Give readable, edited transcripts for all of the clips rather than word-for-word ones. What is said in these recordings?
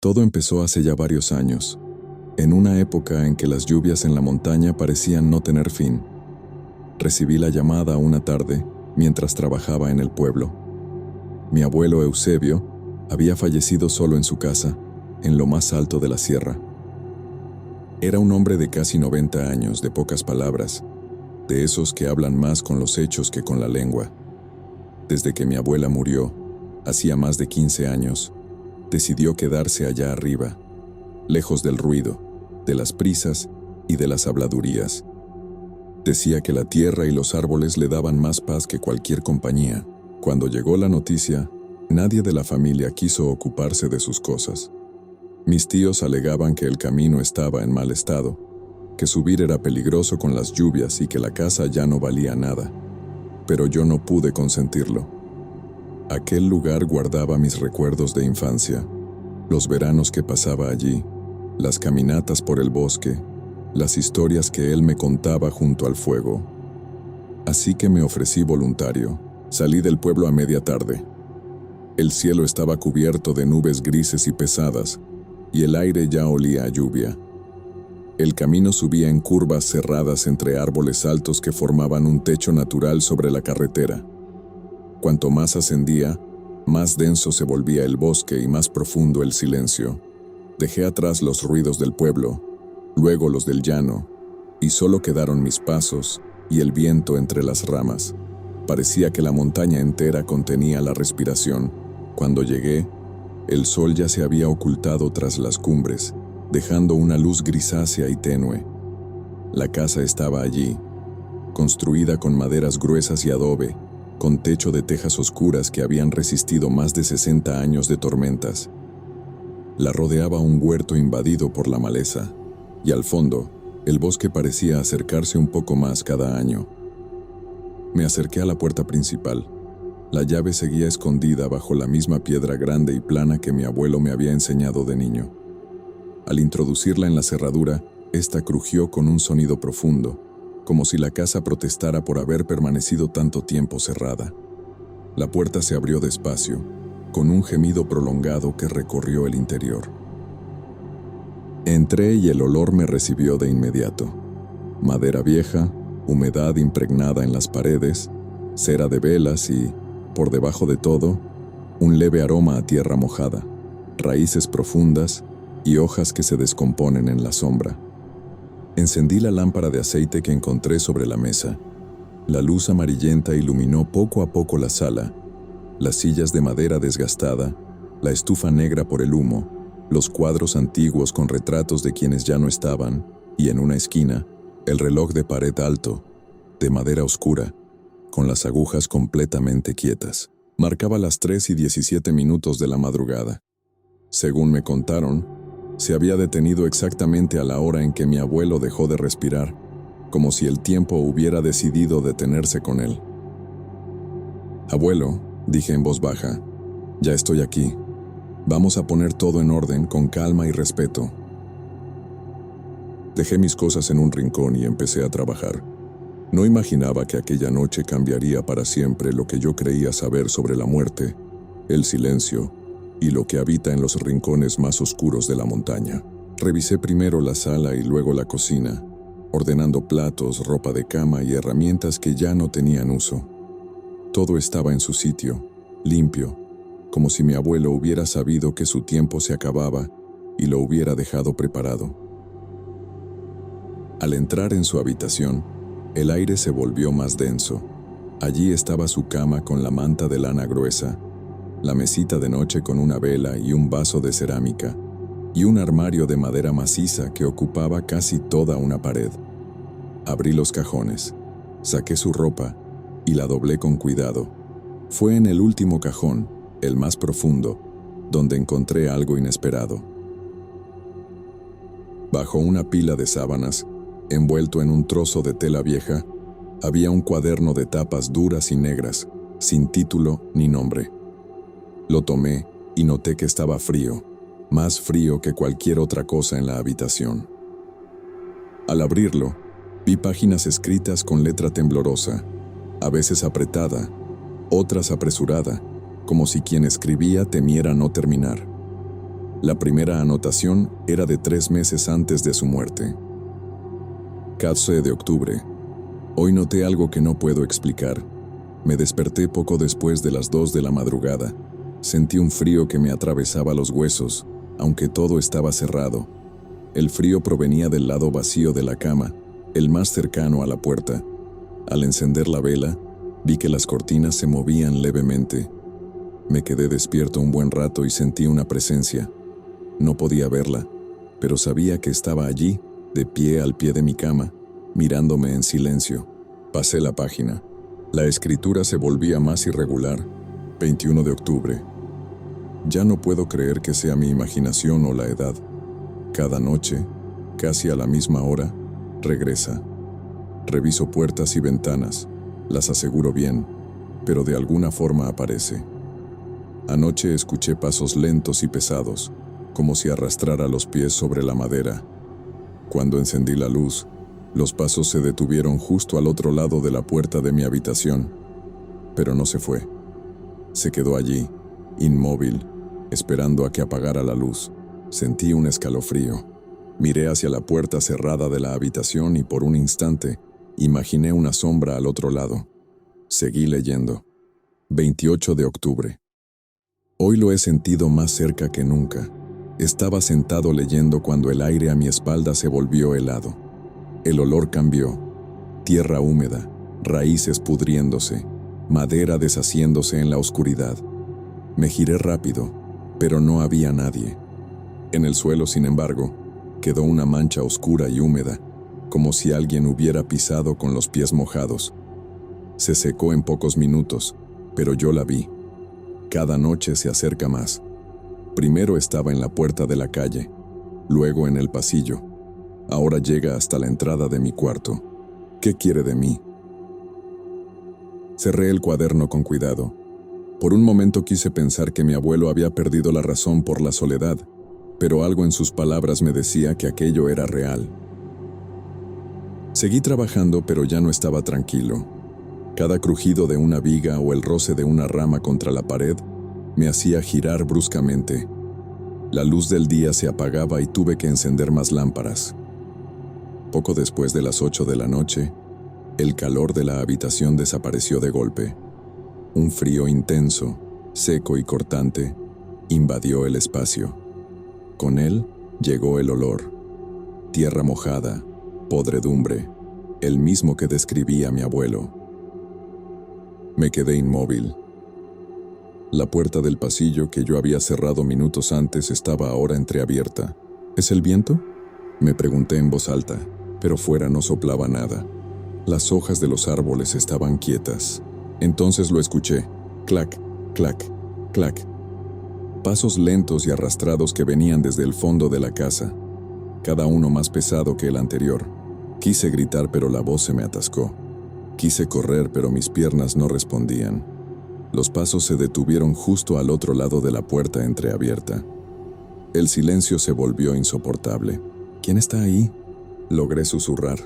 Todo empezó hace ya varios años, en una época en que las lluvias en la montaña parecían no tener fin. Recibí la llamada una tarde mientras trabajaba en el pueblo. Mi abuelo Eusebio había fallecido solo en su casa, en lo más alto de la sierra. Era un hombre de casi 90 años, de pocas palabras, de esos que hablan más con los hechos que con la lengua. Desde que mi abuela murió, hacía más de 15 años, decidió quedarse allá arriba, lejos del ruido, de las prisas y de las habladurías. Decía que la tierra y los árboles le daban más paz que cualquier compañía. Cuando llegó la noticia, nadie de la familia quiso ocuparse de sus cosas. Mis tíos alegaban que el camino estaba en mal estado, que subir era peligroso con las lluvias y que la casa ya no valía nada. Pero yo no pude consentirlo. Aquel lugar guardaba mis recuerdos de infancia, los veranos que pasaba allí, las caminatas por el bosque, las historias que él me contaba junto al fuego. Así que me ofrecí voluntario. Salí del pueblo a media tarde. El cielo estaba cubierto de nubes grises y pesadas, y el aire ya olía a lluvia. El camino subía en curvas cerradas entre árboles altos que formaban un techo natural sobre la carretera. Cuanto más ascendía, más denso se volvía el bosque y más profundo el silencio. Dejé atrás los ruidos del pueblo, luego los del llano, y solo quedaron mis pasos y el viento entre las ramas. Parecía que la montaña entera contenía la respiración. Cuando llegué, el sol ya se había ocultado tras las cumbres, dejando una luz grisácea y tenue. La casa estaba allí, construida con maderas gruesas y adobe, con techo de tejas oscuras que habían resistido más de 60 años de tormentas. La rodeaba un huerto invadido por la maleza, y al fondo, el bosque parecía acercarse un poco más cada año. Me acerqué a la puerta principal. La llave seguía escondida bajo la misma piedra grande y plana que mi abuelo me había enseñado de niño. Al introducirla en la cerradura, esta crujió con un sonido profundo, como si la casa protestara por haber permanecido tanto tiempo cerrada. La puerta se abrió despacio, con un gemido prolongado que recorrió el interior. Entré y el olor me recibió de inmediato. Madera vieja, humedad impregnada en las paredes, cera de velas y, por debajo de todo, un leve aroma a tierra mojada, raíces profundas y hojas que se descomponen en la sombra. Encendí la lámpara de aceite que encontré sobre la mesa. La luz amarillenta iluminó poco a poco la sala, las sillas de madera desgastada, la estufa negra por el humo, los cuadros antiguos con retratos de quienes ya no estaban, y en una esquina, el reloj de pared alto, de madera oscura, con las agujas completamente quietas. Marcaba las 3:17 de la madrugada. Según me contaron, se había detenido exactamente a la hora en que mi abuelo dejó de respirar, como si el tiempo hubiera decidido detenerse con él. «Abuelo», dije en voz baja, «ya estoy aquí. Vamos a poner todo en orden con calma y respeto». Dejé mis cosas en un rincón y empecé a trabajar. No imaginaba que aquella noche cambiaría para siempre lo que yo creía saber sobre la muerte, el silencio y lo que habita en los rincones más oscuros de la montaña. Revisé primero la sala y luego la cocina, ordenando platos, ropa de cama y herramientas que ya no tenían uso. Todo estaba en su sitio, limpio, como si mi abuelo hubiera sabido que su tiempo se acababa y lo hubiera dejado preparado. Al entrar en su habitación, el aire se volvió más denso. Allí estaba su cama con la manta de lana gruesa, la mesita de noche con una vela y un vaso de cerámica, y un armario de madera maciza que ocupaba casi toda una pared. Abrí los cajones, saqué su ropa y la doblé con cuidado. Fue en el último cajón, el más profundo, donde encontré algo inesperado. Bajo una pila de sábanas, envuelto en un trozo de tela vieja, había un cuaderno de tapas duras y negras, sin título ni nombre. Lo tomé y noté que estaba frío, más frío que cualquier otra cosa en la habitación. Al abrirlo, vi páginas escritas con letra temblorosa, a veces apretada, otras apresurada, como si quien escribía temiera no terminar. La primera anotación era de 3 meses antes de su muerte. 14 de octubre. Hoy noté algo que no puedo explicar. Me desperté poco después de las 2 de la madrugada. Sentí un frío que me atravesaba los huesos, aunque todo estaba cerrado. El frío provenía del lado vacío de la cama, el más cercano a la puerta. Al encender la vela, vi que las cortinas se movían levemente. Me quedé despierto un buen rato y sentí una presencia. No podía verla, pero sabía que estaba allí, de pie al pie de mi cama, mirándome en silencio. Pasé la página. La escritura se volvía más irregular. 21 de octubre. Ya no puedo creer que sea mi imaginación o la edad. Cada noche, casi a la misma hora, regresa. Reviso puertas y ventanas, las aseguro bien, pero de alguna forma aparece. Anoche escuché pasos lentos y pesados, como si arrastrara los pies sobre la madera. Cuando encendí la luz, los pasos se detuvieron justo al otro lado de la puerta de mi habitación, pero no se fue. Se quedó allí, inmóvil, esperando a que apagara la luz. Sentí un escalofrío. Miré hacia la puerta cerrada de la habitación y por un instante imaginé una sombra al otro lado. Seguí leyendo. 28 de octubre. Hoy lo he sentido más cerca que nunca. Estaba sentado leyendo cuando el aire a mi espalda se volvió helado. El olor cambió. Tierra húmeda, raíces pudriéndose, madera deshaciéndose en la oscuridad. Me giré rápido, pero no había nadie. En el suelo, sin embargo, quedó una mancha oscura y húmeda, como si alguien hubiera pisado con los pies mojados. Se secó en pocos minutos, pero yo la vi. Cada noche se acerca más. Primero estaba en la puerta de la calle, luego en el pasillo. Ahora llega hasta la entrada de mi cuarto. ¿Qué quiere de mí? Cerré el cuaderno con cuidado. Por un momento quise pensar que mi abuelo había perdido la razón por la soledad, pero algo en sus palabras me decía que aquello era real. Seguí trabajando, pero ya no estaba tranquilo. Cada crujido de una viga o el roce de una rama contra la pared me hacía girar bruscamente. La luz del día se apagaba y tuve que encender más lámparas. Poco después de las 8 de la noche, el calor de la habitación desapareció de golpe. Un frío intenso, seco y cortante, invadió el espacio. Con él llegó el olor. Tierra mojada, podredumbre, el mismo que describía mi abuelo. Me quedé inmóvil. La puerta del pasillo que yo había cerrado minutos antes estaba ahora entreabierta. ¿Es el viento?, me pregunté en voz alta, pero fuera no soplaba nada. Las hojas de los árboles estaban quietas. Entonces lo escuché. Clac, clac, clac. Pasos lentos y arrastrados que venían desde el fondo de la casa, cada uno más pesado que el anterior. Quise gritar, pero la voz se me atascó. Quise correr, pero mis piernas no respondían. Los pasos se detuvieron justo al otro lado de la puerta entreabierta. El silencio se volvió insoportable. ¿Quién está ahí?, logré susurrar.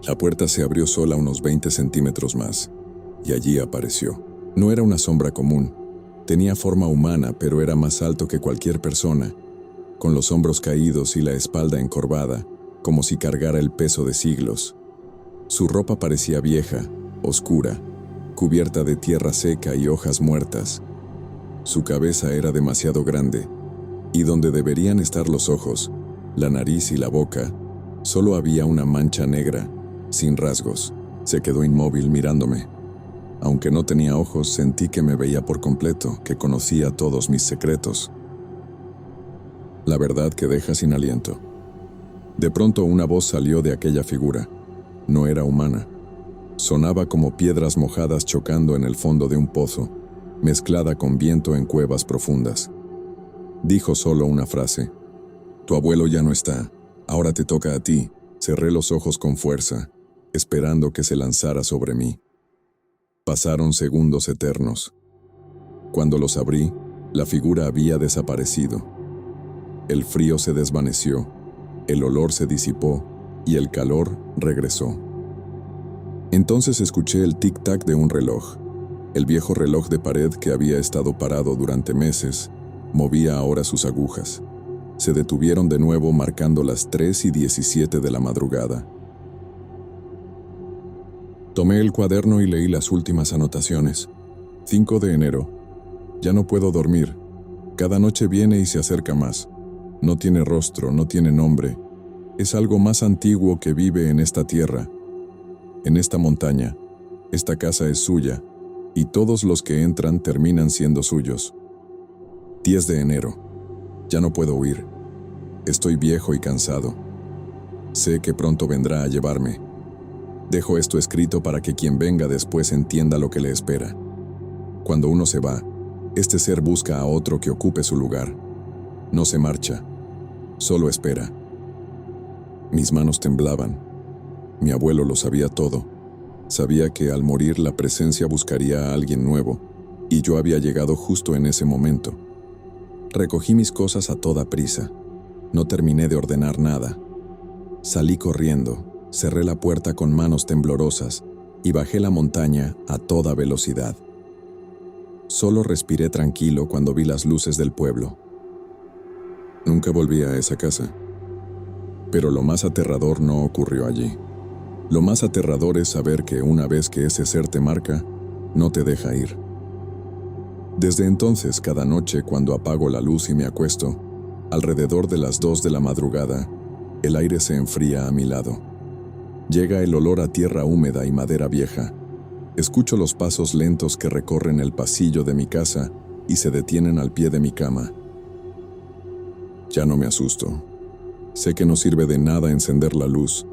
La puerta se abrió sola unos 20 centímetros más, y allí apareció. No era una sombra común. Tenía forma humana, pero era más alto que cualquier persona, con los hombros caídos y la espalda encorvada, como si cargara el peso de siglos. Su ropa parecía vieja, oscura, cubierta de tierra seca y hojas muertas. Su cabeza era demasiado grande, y donde deberían estar los ojos, la nariz y la boca, solo había una mancha negra, sin rasgos. Se quedó inmóvil mirándome. Aunque no tenía ojos, sentí que me veía por completo, que conocía todos mis secretos. La verdad que deja sin aliento. De pronto una voz salió de aquella figura. No era humana. Sonaba como piedras mojadas chocando en el fondo de un pozo, mezclada con viento en cuevas profundas. Dijo solo una frase. Tu abuelo ya no está. Ahora te toca a ti. Cerré los ojos con fuerza, esperando que se lanzara sobre mí. Pasaron segundos eternos. Cuando los abrí, la figura había desaparecido. El frío se desvaneció, el olor se disipó y el calor regresó. Entonces escuché el tic-tac de un reloj, el viejo reloj de pared que había estado parado durante meses, Movía ahora sus agujas. Se detuvieron de nuevo marcando las 3:17 de la madrugada. Tomé el cuaderno y leí las últimas anotaciones. 5 de enero. Ya no puedo dormir. Cada noche viene y se acerca más. No tiene rostro, no tiene nombre. Es algo más antiguo que vive en esta tierra, en esta montaña. Esta casa es suya, y todos los que entran terminan siendo suyos. 10 de enero. Ya no puedo huir. Estoy viejo y cansado. Sé que pronto vendrá a llevarme. Dejo esto escrito para que quien venga después entienda lo que le espera. Cuando uno se va, este ser busca a otro que ocupe su lugar. No se marcha, solo espera. Mis manos temblaban. Mi abuelo lo sabía todo. Sabía que al morir la presencia buscaría a alguien nuevo, y yo había llegado justo en ese momento. Recogí mis cosas a toda prisa. No terminé de ordenar nada. Salí corriendo, cerré la puerta con manos temblorosas y bajé la montaña a toda velocidad. Solo respiré tranquilo cuando vi las luces del pueblo. Nunca volví a esa casa. Pero lo más aterrador no ocurrió allí. Lo más aterrador es saber que una vez que ese ser te marca, no te deja ir. Desde entonces, cada noche cuando apago la luz y me acuesto, alrededor de las 2 de la madrugada, el aire se enfría a mi lado. Llega el olor a tierra húmeda y madera vieja. Escucho los pasos lentos que recorren el pasillo de mi casa y se detienen al pie de mi cama. Ya no me asusto. Sé que no sirve de nada encender la luz.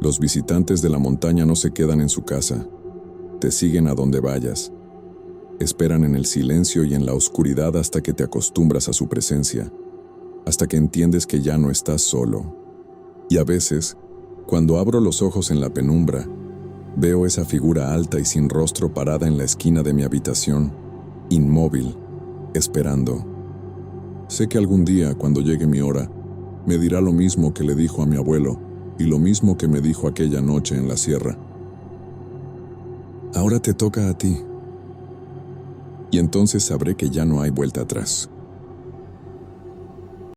Los visitantes de la montaña no se quedan en su casa. Te siguen a donde vayas. Esperan en el silencio y en la oscuridad hasta que te acostumbras a su presencia, hasta que entiendes que ya no estás solo. Y a veces, cuando abro los ojos en la penumbra, veo esa figura alta y sin rostro parada en la esquina de mi habitación, inmóvil, esperando. Sé que algún día, cuando llegue mi hora, me dirá lo mismo que le dijo a mi abuelo y lo mismo que me dijo aquella noche en la sierra. Ahora te toca a ti. Y entonces sabré que ya no hay vuelta atrás.